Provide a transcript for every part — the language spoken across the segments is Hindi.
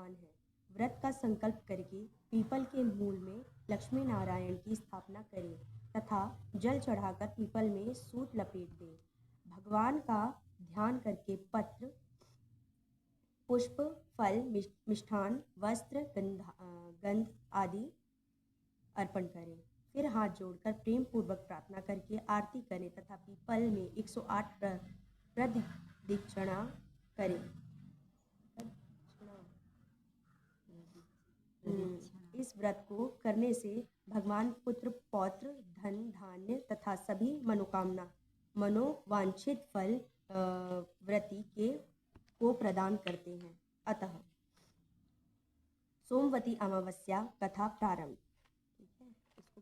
भगवान है। व्रत का संकल्प करके पीपल के मूल में लक्ष्मी नारायण की स्थापना करें तथा जल चढ़ाकर पीपल में सूत लपेट दें। भगवान का ध्यान करके पत्र, पुष्प, फल, मिष्ठान, वस्त्र, गंध आदि अर्पण करें। फिर हाथ जोड़कर प्रेम पूर्वक प्रार्थना करके आरती करें तथा पीपल में 108 प्रदक्षिणा करें। इस व्रत को करने से भगवान पुत्र, पौत्र, धन, धान्य तथा सभी मनोवांछित फल व्रती को प्रदान करते हैं। अतः सोमवती अमावस्या कथा प्रारंभ। ठीक है, इसको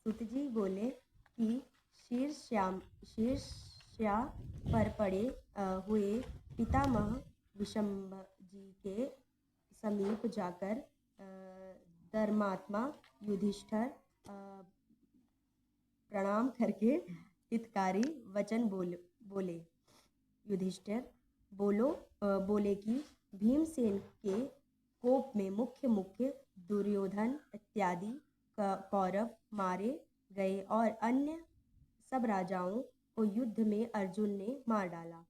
सूत जी बोले कि शीर्ष्या पर पड़े हुए पितामह विशंभ जी के समीप जाकर धर्मात्मा युधिष्ठिर प्रणाम करके हितकारी वचन बोले। युधिष्ठिर बोले कि भीमसेन के कोप में मुख्य दुर्योधन इत्यादि कौरव मारे गए और अन्य सब राजाओं को युद्ध में अर्जुन ने मार डाला।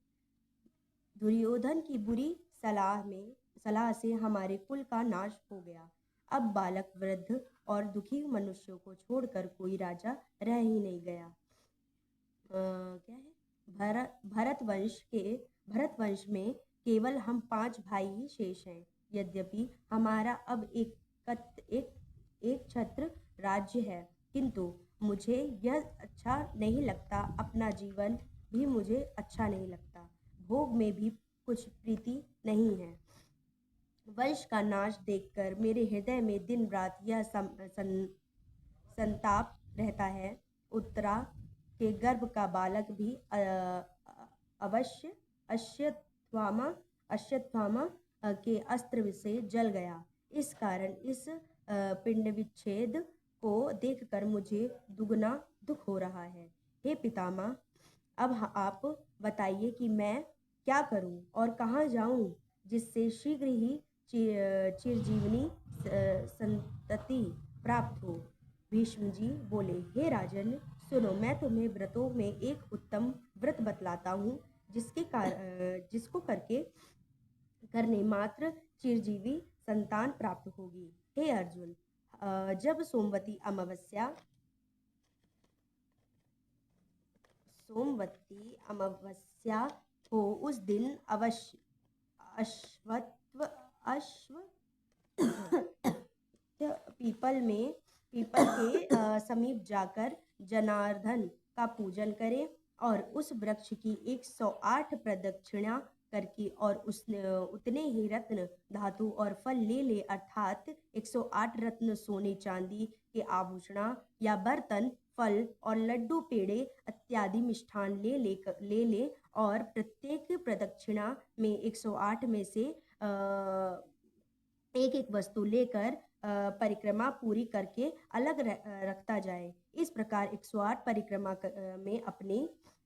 दुर्योधन की बुरी सलाह से हमारे कुल का नाश हो गया। अब बालक, वृद्ध और दुखी मनुष्यों को छोड़कर कोई राजा रह ही नहीं गया। क्या है? भरत वंश में केवल हम 5 भाई ही शेष हैं। यद्यपि हमारा अब एक छत्र राज्य है, किंतु मुझे यह अच्छा नहीं लगता। अपना जीवन भी मुझे अच्छा नहीं लगता। भोग में भी कुछ प्रीति नहीं है। वंश का नाश देखकर मेरे हृदय में दिन रात यह संताप रहता है। उत्तरा के गर्भ का बालक भी अश्वत्थामा के अस्त्र से जल गया। इस कारण इस पिंड विच्छेद को देखकर मुझे दुगना दुख हो रहा है। हे पितामह, अब आप बताइए कि मैं क्या करूं और कहाँ जाऊं जिससे शीघ्र ही चिरजीवनी संतति प्राप्त हो। भीष्म जी बोले, हे राजन, सुनो, मैं तुम्हें व्रतों में एक उत्तम व्रत बतलाता हूँ जिसको करने मात्र चिरजीवी संतान प्राप्त होगी। हे अर्जुन, जब सोमवती अमावस्या हो उस दिन पीपल के समीप जाकर जनार्दन का पूजन करें और उस वृक्ष की 108 प्रदक्षिणा करके और उतने ही रत्न, धातु और फल ले अर्थात 108 रत्न, सोने चांदी के आभूषण या बर्तन, फल और लड्डू, पेड़े इत्यादि मिष्ठान ले और प्रत्येक प्रदक्षिणा में 108 में से एक वस्तु लेकर परिक्रमा पूरी करके अलग रखता जाए। इस प्रकार 108 परिक्रमा में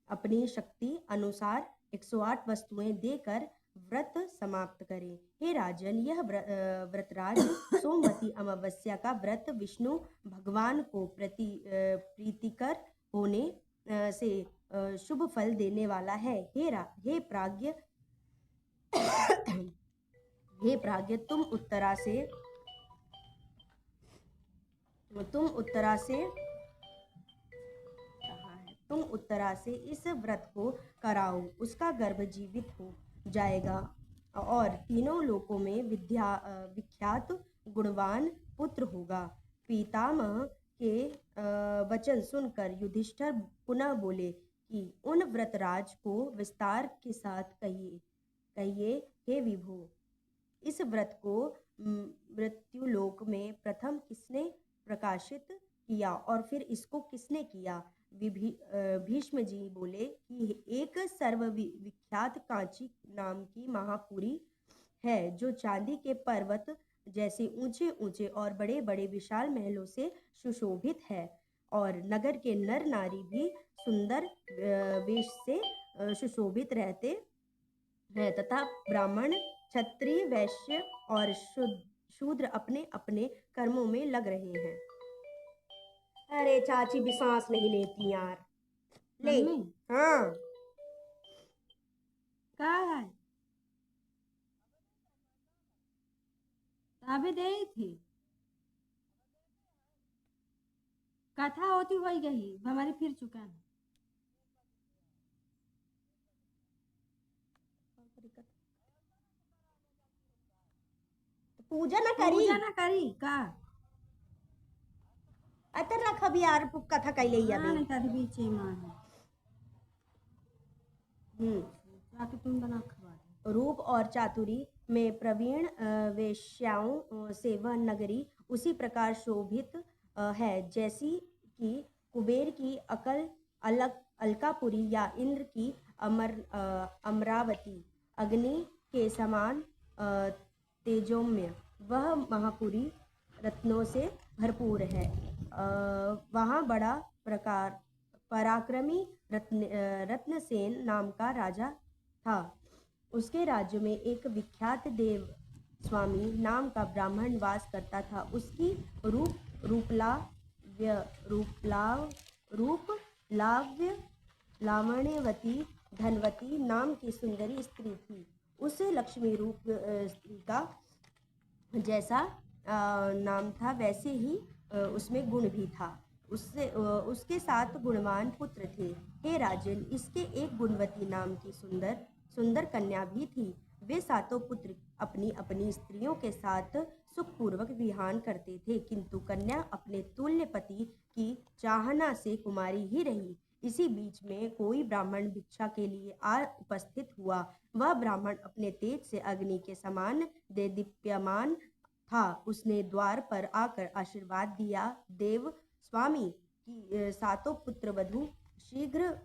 अपनी शक्ति अनुसार 108 वस्तुएं देकर व्रत समाप्त करें। हे राजन, यह व्रतराज सोमवती अमावस्या का व्रत विष्णु भगवान को प्रीतिकर होने से शुभ फल देने वाला है। हे प्राज्ञ, तुम उत्तरा से इस व्रत को कराओ। उसका गर्भ जीवित हो जाएगा और तीनों लोकों में विख्यात गुणवान पुत्र होगा। पितामह के वचन सुनकर युधिष्ठिर पुनः बोले कि उन व्रतराज को विस्तार के साथ कहिए, हे विभो, इस व्रत को मृत्युलोक में प्रथम किसने प्रकाशित किया और फिर इसको किसने किया? भीष्म जी बोले कि एक सर्वविख्यात कांची नाम की महापुरी है, जो चांदी के पर्वत जैसे ऊंचे ऊंचे और बड़े बड़े विशाल महलों से सुशोभित है और नगर के नर नारी भी सुंदर वेश से सुशोभित रहते हैं तथा ब्राह्मण, क्षत्रिय, वैश्य और शूद्र अपने अपने कर्मों में लग रहे हैं। अरे चाची भी सांस नहीं लेती यार। ले। मम्मी हाँ का है? अभी दे थी कथा होती हो गई हमारी फिर चुका है। पूजा ना करी। पूजा ना करी का अतर रख अभी यार कथा कैले हाँ अभी। नहीं तो बीचे मां जाके तुम बना खवा दो। रूप और चातुरी में प्रवीण वेश्याओं से वह नगरी उसी प्रकार शोभित है जैसी कि कुबेर की अलकापुरी या इंद्र की अमरावती। अग्नि के समान तेजोम्य वह महापुरी रत्नों से भरपूर है। वहाँ बड़ा पराक्रमी रत्नसेन नाम का राजा था। उसके राज्य में एक विख्यात देव स्वामी नाम का ब्राह्मण वास करता था। उसकी रूपलाव्य लावण्यवती धनवती नाम की सुंदरी स्त्री थी। उस लक्ष्मी रूप स्त्री का जैसा नाम था वैसे ही उसमें गुण भी था। उसके 7 गुणवान पुत्र थे। हे राजन, इसके एक गुणवती नाम की सुंदर कन्या भी थी। वे 7 पुत्र अपनी अपनी स्त्रियों के साथ सुखपूर्वक विहार करते थे, किंतु कन्या अपने तुल्य पति की चाहना से कुमारी ही रही। इसी बीच में कोई ब्राह्मण भिक्षा के लिए उपस्थित हुआ। वह ब्राह्मण अपने तेज से अग्नि के समान देदीप्यमान था। उसने द्वार पर आकर आशीर्वाद दिया। देव स्वामी की 7 पुत्र वधू शीघ्र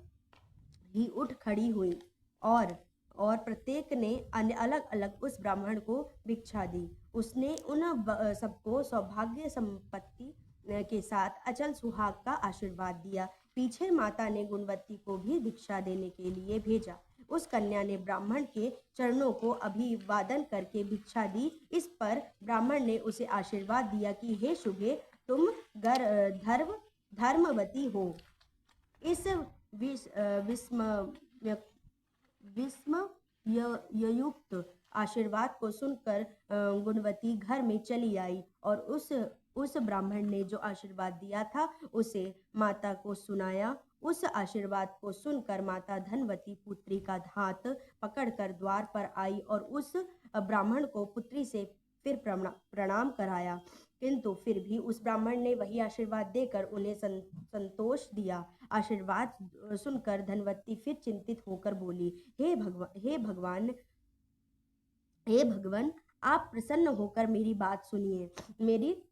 ही उठ खड़ी हुई और प्रत्येक ने अलग अलग उस ब्राह्मण को भिक्षा दी। उसने उन सबको सौभाग्य संपत्ति के साथ अचल सुहाग का आशीर्वाद दिया। पीछे माता ने गुणवती को भी भिक्षा देने के लिए भेजा। उस कन्या ने ब्राह्मण के चरणों को अभिवादन करके भिक्षा दी। इस पर ब्राह्मण ने उसे आशीर्वाद दिया कि हे शुभे, तुम धर्मवती हो। इस विस्मयुक्त आशीर्वाद को सुनकर गुणवती घर में चली आई और उस ब्राह्मण ने जो आशीर्वाद दिया था उसे माता को सुनाया। उस आशीर्वाद को सुनकर माता धनवती पुत्री का हाथ पकड़कर द्वार पर आई और उस ब्राह्मण को पुत्री से फिर प्रणाम कराया, किंतु फिर भी उस ब्राह्मण ने वही आशीर्वाद देकर उन्हें संतोष दिया। आशीर्वाद सुनकर धनवती फिर चिंतित होकर बोली, हे भगवान, आप प्रसन्न होकर मेरी बात सुनिए। मेरी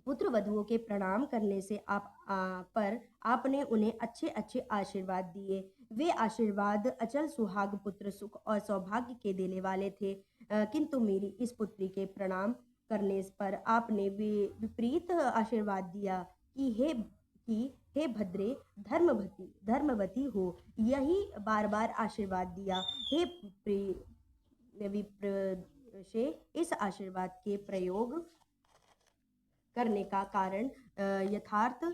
पुत्र वधुओं के प्रणाम करने से आपने उन्हें अच्छे अच्छे आशीर्वाद दिए। वे आशीर्वाद अचल सुहाग, पुत्र सुख और सौभाग्य के देने वाले थे, किंतु मेरी इस पुत्री के प्रणाम करने पर आपने विपरीत आशीर्वाद दिया कि हे भद्रे, धर्मवती हो। यही बार बार आशीर्वाद दिया। हे विप्रशे, इस आशीर्वाद के प्रयोग करने का कारण यथार्थ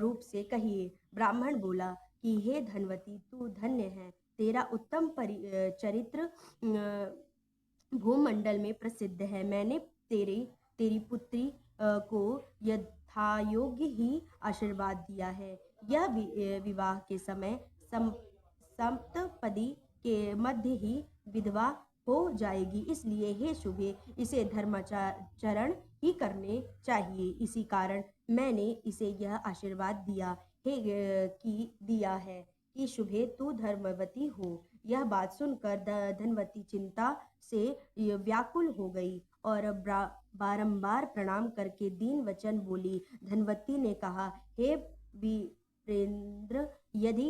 रूप से कहिए। ब्राह्मण बोला कि हे धनवती, तू धन्य है। तेरा उत्तम चरित्र भूमंडल में प्रसिद्ध है। मैंने तेरी पुत्री को यथायोग्य ही आशीर्वाद दिया है। यह विवाह के समय सप्तपदी के मध्य ही विधवा हो जाएगी। इसलिए हे शुभे, इसे धर्माचरण ही करने चाहिए। इसी कारण मैंने इसे यह आशीर्वाद दिया है कि शुभे, तू धर्मवती हो। यह बात सुनकर धनवती चिंता से व्याकुल हो गई और बारंबार प्रणाम करके दीन वचन बोली। धनवती ने कहा, हे वीरेंद्र, यदि